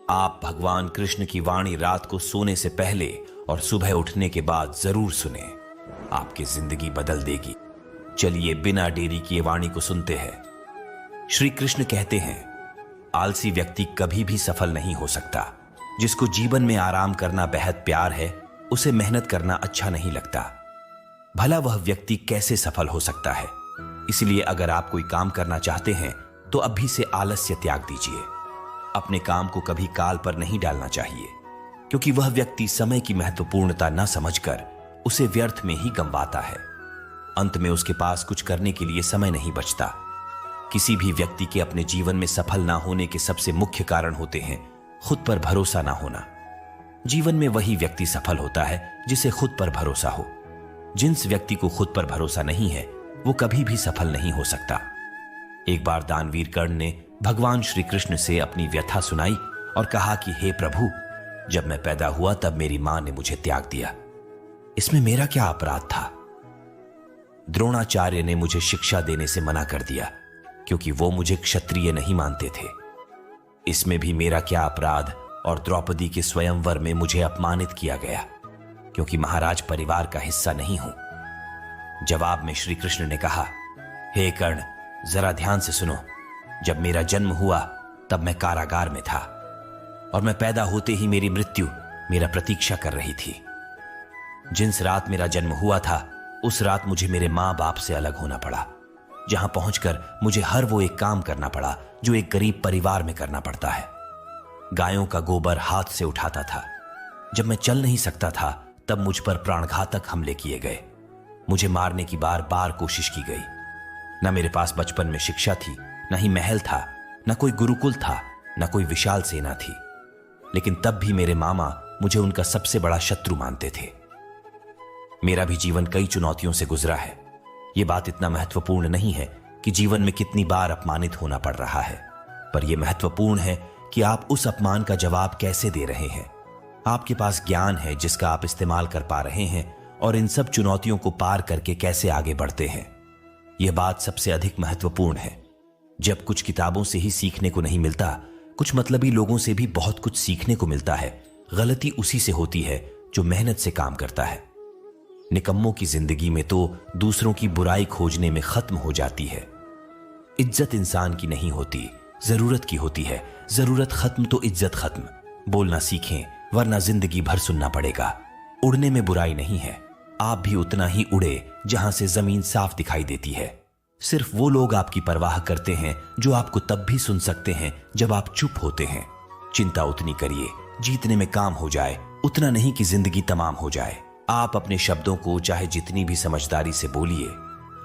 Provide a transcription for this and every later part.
आप भगवान कृष्ण की वाणी रात को सोने से पहले और सुबह उठने के बाद जरूर सुने, आपकी जिंदगी बदल देगी। चलिए बिना देरी किए वाणी को सुनते हैं। श्री कृष्ण कहते हैं, आलसी व्यक्ति कभी भी सफल नहीं हो सकता। जिसको जीवन में आराम करना बेहद प्यार है, उसे मेहनत करना अच्छा नहीं लगता। भला वह व्यक्ति कैसे सफल हो सकता है? इसलिए अगर आप कोई काम करना चाहते हैं तो अभी से आलस्य त्याग दीजिए। अपने काम को कभी काल पर नहीं डालना चाहिए, क्योंकि वह व्यक्ति समय की महत्वपूर्णता न समझकर उसे व्यर्थ में ही गंवाता है। अंत में उसके पास कुछ करने के लिए समय नहीं बचता। किसी भी व्यक्ति के अपने जीवन में सफल ना होने के सबसे मुख्य कारण होते हैं खुद पर भरोसा ना होना। जीवन में वही व्यक्ति सफल होता है जिसे खुद पर भरोसा हो। जिस व्यक्ति को खुद पर भरोसा नहीं है वो कभी भी सफल नहीं हो सकता। एक बार दानवीर कर्ण ने भगवान श्री कृष्ण से अपनी व्यथा सुनाई और कहा कि हे प्रभु, जब मैं पैदा हुआ तब मेरी मां ने मुझे त्याग दिया। इसमें मेरा क्या अपराध था? द्रोणाचार्य ने मुझे शिक्षा देने से मना कर दिया क्योंकि वो मुझे क्षत्रिय नहीं मानते थे। इसमें भी मेरा क्या अपराध? और द्रौपदी के स्वयंवर में मुझे अपमानित किया गया क्योंकि महाराज परिवार का हिस्सा नहीं हूं। जवाब में श्री कृष्ण ने कहा, हे कर्ण, जरा ध्यान से सुनो। जब मेरा जन्म हुआ तब मैं कारागार में था और मैं पैदा होते ही मेरी मृत्यु मेरा प्रतीक्षा कर रही थी। जिस रात मेरा जन्म हुआ था उस रात मुझे मेरे मां बाप से अलग होना पड़ा, जहां पहुंचकर मुझे हर वो एक काम करना पड़ा जो एक गरीब परिवार में करना पड़ता है। गायों का गोबर हाथ से उठाता था। जब मैं चल नहीं सकता था तब मुझ पर प्राणघातक हमले किए गए। मुझे मारने की बार बार कोशिश की गई। न मेरे पास बचपन में शिक्षा थी, न ही महल था, न कोई गुरुकुल था, न कोई विशाल सेना थी। लेकिन तब भी मेरे मामा मुझे उनका सबसे बड़ा शत्रु मानते थे। मेरा भी जीवन कई चुनौतियों से गुजरा है। यह बात इतना महत्वपूर्ण नहीं है कि जीवन में कितनी बार अपमानित होना पड़ रहा है, पर यह महत्वपूर्ण है कि आप उस अपमान का जवाब कैसे दे रहे हैं। आपके पास ज्ञान है जिसका आप इस्तेमाल कर पा रहे हैं और इन सब चुनौतियों को पार करके कैसे आगे बढ़ते हैं। यह बात सबसे अधिक महत्वपूर्ण है। जब कुछ किताबों से ही सीखने को नहीं मिलता, कुछ मतलबी लोगों से भी बहुत कुछ सीखने को मिलता है। गलती उसी से होती है जो मेहनत से काम करता है। निकम्मों की जिंदगी में तो दूसरों की बुराई खोजने में खत्म हो जाती है। इज्जत इंसान की नहीं होती, जरूरत की होती है। जरूरत खत्म तो इज्जत खत्म। बोलना सीखें, वरना जिंदगी भर सुनना पड़ेगा। उड़ने में बुराई नहीं है। आप भी उतना ही उड़े जहां से जमीन साफ दिखाई देती है। सिर्फ वो लोग आपकी परवाह करते हैं जो आपको तब भी सुन सकते हैं जब आप चुप होते हैं। चिंता उतनी करिए जीतने में काम हो जाए, उतना नहीं कि जिंदगी तमाम हो जाए। आप अपने शब्दों को चाहे जितनी भी समझदारी से बोलिए,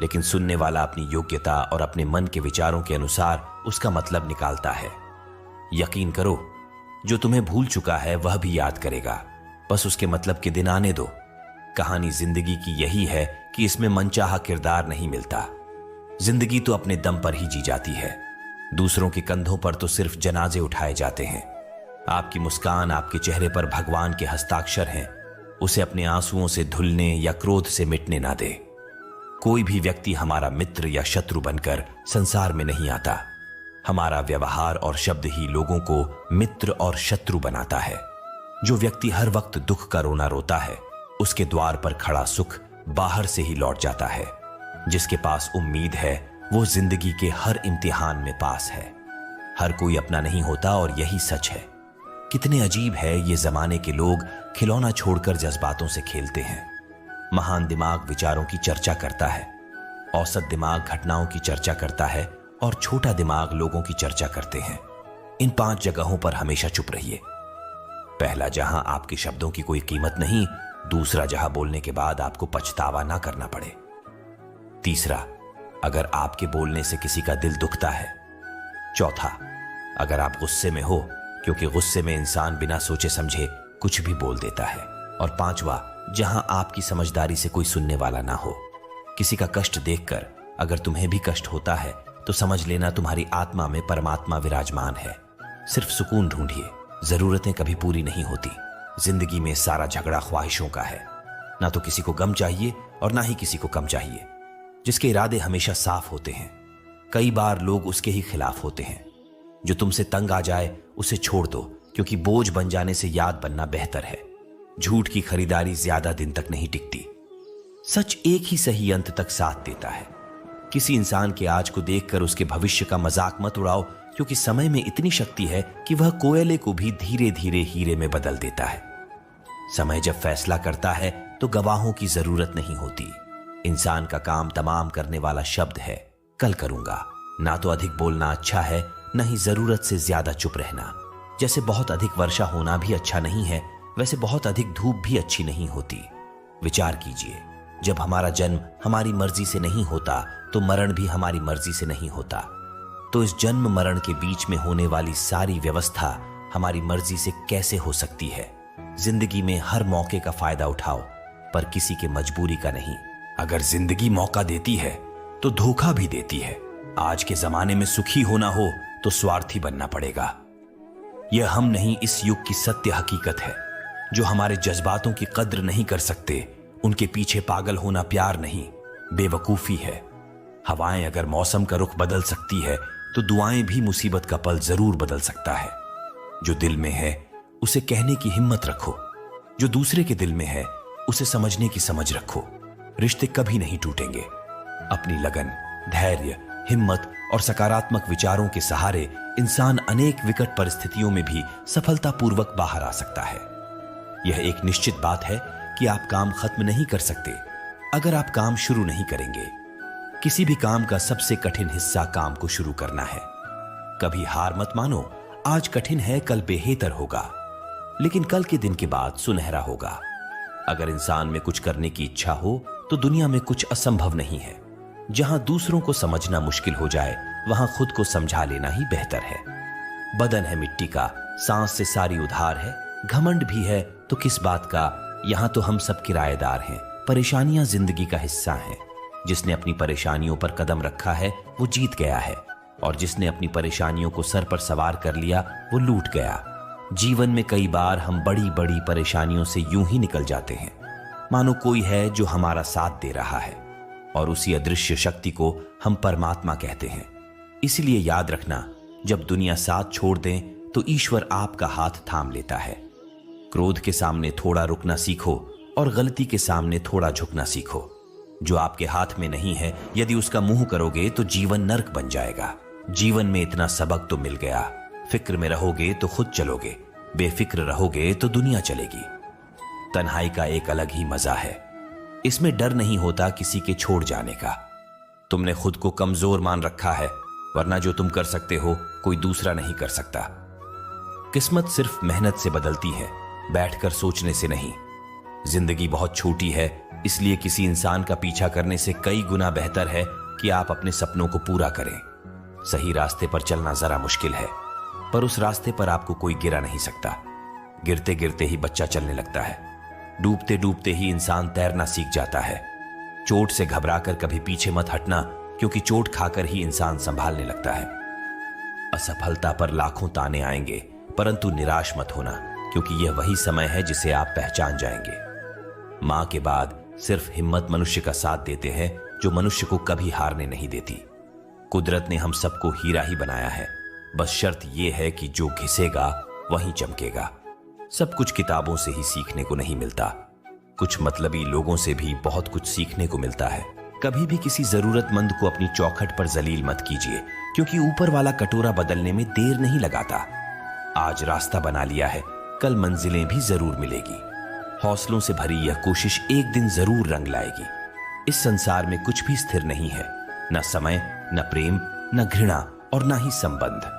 लेकिन सुनने वाला अपनी योग्यता और अपने मन के विचारों के अनुसार उसका मतलब निकालता है। यकीन करो, जो तुम्हें भूल चुका है वह भी याद करेगा। बस उसके मतलब के दिन आने दो। कहानी जिंदगी की यही है कि इसमें मनचाहा किरदार नहीं मिलता। जिंदगी तो अपने दम पर ही जी जाती है। दूसरों के कंधों पर तो सिर्फ जनाजे उठाए जाते हैं। आपकी मुस्कान, आपके चेहरे पर भगवान के हस्ताक्षर हैं। उसे अपने आंसुओं से धुलने या क्रोध से मिटने ना दे। कोई भी व्यक्ति हमारा मित्र या शत्रु बनकर संसार में नहीं आता। हमारा व्यवहार और शब्द ही लोगों को मित्र और शत्रु बनाता है। जो व्यक्ति हर वक्त दुख का रोना रोता है, उसके द्वार पर खड़ा सुख बाहर से ही लौट जाता है। जिसके पास उम्मीद है वो जिंदगी के हर इम्तिहान में पास है। हर कोई अपना नहीं होता और यही सच है। कितने अजीब है ये जमाने के लोग खिलौना छोड़कर जज्बातों से खेलते हैं। महान दिमाग विचारों की चर्चा करता है, औसत दिमाग घटनाओं की चर्चा करता है और छोटा दिमाग लोगों की चर्चा करते हैं। इन 5 जगहों पर हमेशा चुप रहिए। पहला, जहां आपके शब्दों की कोई कीमत नहीं। दूसरा, जहां बोलने के बाद आपको पछतावा ना करना पड़े। तीसरा, अगर आपके बोलने से किसी का दिल दुखता है। चौथा, अगर आप गुस्से में हो, क्योंकि गुस्से में इंसान बिना सोचे समझे कुछ भी बोल देता है। और पांचवा, जहां आपकी समझदारी से कोई सुनने वाला ना हो। किसी का कष्ट देखकर अगर तुम्हें भी कष्ट होता है तो समझ लेना तुम्हारी आत्मा में परमात्मा विराजमान है। सिर्फ सुकून ढूंढिए। जरूरतें कभी पूरी नहीं होती। जिंदगी में सारा झगड़ा ख्वाहिशों का है। ना तो किसी को गम चाहिए और ना ही किसी को कम चाहिए। जिसके इरादे हमेशा साफ होते हैं, कई बार लोग उसके ही खिलाफ होते हैं। जो तुमसे तंग आ जाए उसे छोड़ दो, क्योंकि बोझ बन जाने से याद बनना बेहतर है। झूठ की खरीदारी ज्यादा दिन तक नहीं टिकती। सच एक ही सही अंत तक साथ देता है। किसी इंसान के आज को देखकर उसके भविष्य का मजाक मत उड़ाओ, क्योंकि समय में इतनी शक्ति है कि वह कोयले को भी धीरे धीरे हीरे में बदल देता है। समय जब फैसला करता है तो गवाहों की जरूरत नहीं होती। इंसान का काम तमाम करने वाला शब्द है कल करूंगा। ना तो अधिक बोलना अच्छा है, न ही जरूरत से ज्यादा चुप रहना। जैसे बहुत अधिक वर्षा होना भी अच्छा नहीं है, वैसे बहुत अधिक धूप भी अच्छी नहीं होती। विचार कीजिए, जब हमारा जन्म हमारी मर्जी से नहीं होता तो मरण भी हमारी मर्जी से नहीं होता। तो इस जन्म मरण के बीच में होने वाली सारी व्यवस्था हमारी मर्जी से कैसे हो सकती है? जिंदगी में हर मौके का फायदा उठाओ, पर किसी के मजबूरी का नहीं। अगर जिंदगी मौका देती है तो धोखा भी देती है। आज के जमाने में सुखी होना हो तो स्वार्थी बनना पड़ेगा। यह हम नहीं, इस युग की सत्य हकीकत है। जो हमारे जज्बातों की कद्र नहीं कर सकते, उनके पीछे पागल होना प्यार नहीं, बेवकूफी है। हवाएं अगर मौसम का रुख बदल सकती है तो दुआएं भी मुसीबत का पल जरूर बदल सकता है। जो दिल में है उसे कहने की हिम्मत रखो, जो दूसरे के दिल में है उसे समझने की समझ रखो। रिश्ते कभी नहीं टूटेंगे। अपनी लगन, धैर्य, हिम्मत और सकारात्मक विचारों के सहारे इंसान अनेक विकट परिस्थितियों में भी सफलतापूर्वक बाहर आ सकता है। यह एक निश्चित बात है कि आप काम खत्म नहीं कर सकते अगर आप काम शुरू नहीं करेंगे। किसी भी काम का सबसे कठिन हिस्सा काम को शुरू करना है। कभी हार मत मानो। आज कठिन है, कल बेहतर होगा, लेकिन कल के दिन के बाद सुनहरा होगा। अगर इंसान में कुछ करने की इच्छा हो तो दुनिया में कुछ असंभव नहीं है। जहां दूसरों को समझना मुश्किल हो जाए, वहां खुद को समझा लेना ही बेहतर है। बदन है मिट्टी का, सांस से सारी उधार है। घमंड भी है तो किस बात का, यहां तो हम सब किराएदार हैं। परेशानियां जिंदगी का हिस्सा हैं। जिसने अपनी परेशानियों पर कदम रखा है वो जीत गया है, और जिसने अपनी परेशानियों को सर पर सवार कर लिया वो लूट गया। जीवन में कई बार हम बड़ी बड़ी परेशानियों से यूं ही निकल जाते हैं, मानो कोई है जो हमारा साथ दे रहा है, और उसी अदृश्य शक्ति को हम परमात्मा कहते हैं। इसलिए याद रखना, जब दुनिया साथ छोड़ दे तो ईश्वर आपका हाथ थाम लेता है। क्रोध के सामने थोड़ा रुकना सीखो और गलती के सामने थोड़ा झुकना सीखो। जो आपके हाथ में नहीं है, यदि उसका मुंह करोगे तो जीवन नर्क बन जाएगा। जीवन में इतना सबक तो मिल गया। फिक्र में रहोगे तो खुद चलोगे, बेफिक्र रहोगे तो दुनिया चलेगी। तन्हाई का एक अलग ही मजा है। इसमें डर नहीं होता किसी के छोड़ जाने का। तुमने खुद को कमजोर मान रखा है, वरना जो तुम कर सकते हो कोई दूसरा नहीं कर सकता। किस्मत सिर्फ मेहनत से बदलती है, बैठकर सोचने से नहीं। जिंदगी बहुत छोटी है, इसलिए किसी इंसान का पीछा करने से कई गुना बेहतर है कि आप अपने सपनों को पूरा करें। सही रास्ते पर चलना जरा मुश्किल है, पर उस रास्ते पर आपको कोई गिरा नहीं सकता। गिरते गिरते ही बच्चा चलने लगता है। डूबते डूबते ही इंसान तैरना सीख जाता है। चोट से घबराकर कभी पीछे मत हटना, क्योंकि चोट खाकर ही इंसान संभालने लगता है। असफलता पर लाखों ताने आएंगे, परंतु निराश मत होना, क्योंकि यह वही समय है जिसे आप पहचान जाएंगे। मां के बाद सिर्फ हिम्मत मनुष्य का साथ देते हैं, जो मनुष्य को कभी हारने नहीं देती। कुदरत ने हम सबको हीरा ही बनाया है, बस शर्त यह है कि जो घिसेगा वहीं चमकेगा। सब कुछ किताबों से ही सीखने को नहीं मिलता। कुछ मतलबी लोगों से भी बहुत कुछ सीखने को मिलता है। कभी भी किसी जरूरतमंद को अपनी चौखट पर जलील मत कीजिए, क्योंकि ऊपर वाला कटोरा बदलने में देर नहीं लगाता। आज रास्ता बना लिया है, कल मंजिलें भी जरूर मिलेगी। हौसलों से भरी यह कोशिश एक दिन जरूर रंग लाएगी। इस संसार में कुछ भी स्थिर नहीं है, न समय, न प्रेम, न घृणा और न ही संबंध।